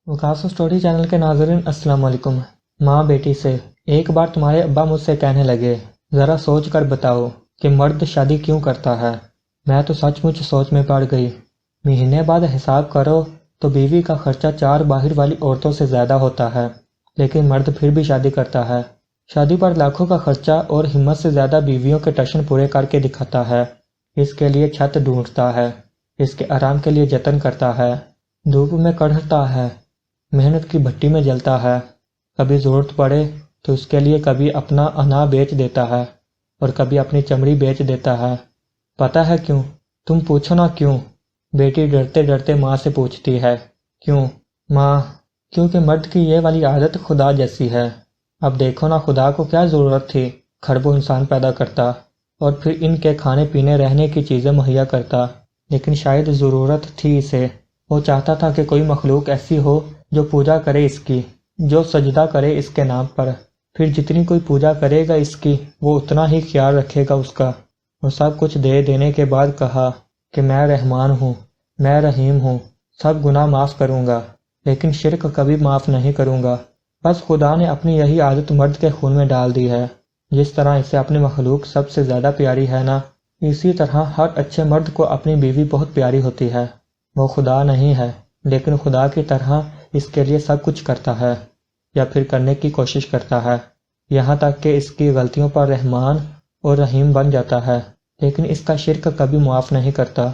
وقاص story channel کے ناظرین السلام علیکم۔ ماں بیٹی سے ایک بار تمہارے ابا مجھ سے کہنے لگے، ذرا سوچ کر بتاؤ کہ مرد شادی کیوں کرتا ہے۔ میں تو سچ مچ سوچ میں پڑ گئی۔ مہینے بعد حساب کرو تو بیوی کا خرچہ 4 باہر والی عورتوں سے زیادہ ہوتا ہے، لیکن مرد پھر بھی شادی کرتا ہے۔ شادی پر لاکھوں کا خرچہ اور ہمت سے زیادہ بیویوں کے ٹشن پورے کر کے دکھاتا ہے۔ اس کے لیے چھت ڈھونڈتا ہے، اس کے آرام کے لیے جتن کرتا ہے، دھوپ میں کڑھتا ہے، محنت کی بھٹی میں جلتا ہے، کبھی ضرورت پڑے تو اس کے لیے کبھی اپنا انا بیچ دیتا ہے اور کبھی اپنی چمڑی بیچ دیتا ہے۔ پتہ ہے کیوں؟ تم پوچھو نا کیوں؟ بیٹی ڈرتے ڈرتے ماں سے پوچھتی ہے، کیوں ماں؟ کیونکہ مرد کی یہ والی عادت خدا جیسی ہے۔ اب دیکھو نا، خدا کو کیا ضرورت تھی کھربوں انسان پیدا کرتا اور پھر ان کے کھانے پینے رہنے کی چیزیں مہیا کرتا، لیکن شاید ضرورت تھی اسے۔ وہ چاہتا تھا کہ کوئی مخلوق ایسی ہو جو پوجا کرے اس کی، جو سجدہ کرے اس کے نام پر، پھر جتنی کوئی پوجا کرے گا اس کی وہ اتنا ہی خیال رکھے گا اس کا۔ اور سب کچھ دے دینے کے بعد کہا کہ میں رحمان ہوں، میں رحیم ہوں، سب گناہ معاف کروں گا، لیکن شرک کبھی معاف نہیں کروں گا۔ بس خدا نے اپنی یہی عادت مرد کے خون میں ڈال دی ہے۔ جس طرح اسے اپنی مخلوق سب سے زیادہ پیاری ہے نا، اسی طرح ہر اچھے مرد کو اپنی بیوی بہت پیاری ہوتی ہے۔ وہ خدا نہیں ہے، لیکن خدا کی طرح اس کے لیے سب کچھ کرتا ہے، یا پھر کرنے کی کوشش کرتا ہے، یہاں تک کہ اس کی غلطیوں پر رحمان اور رحیم بن جاتا ہے، لیکن اس کا شرک کبھی معاف نہیں کرتا۔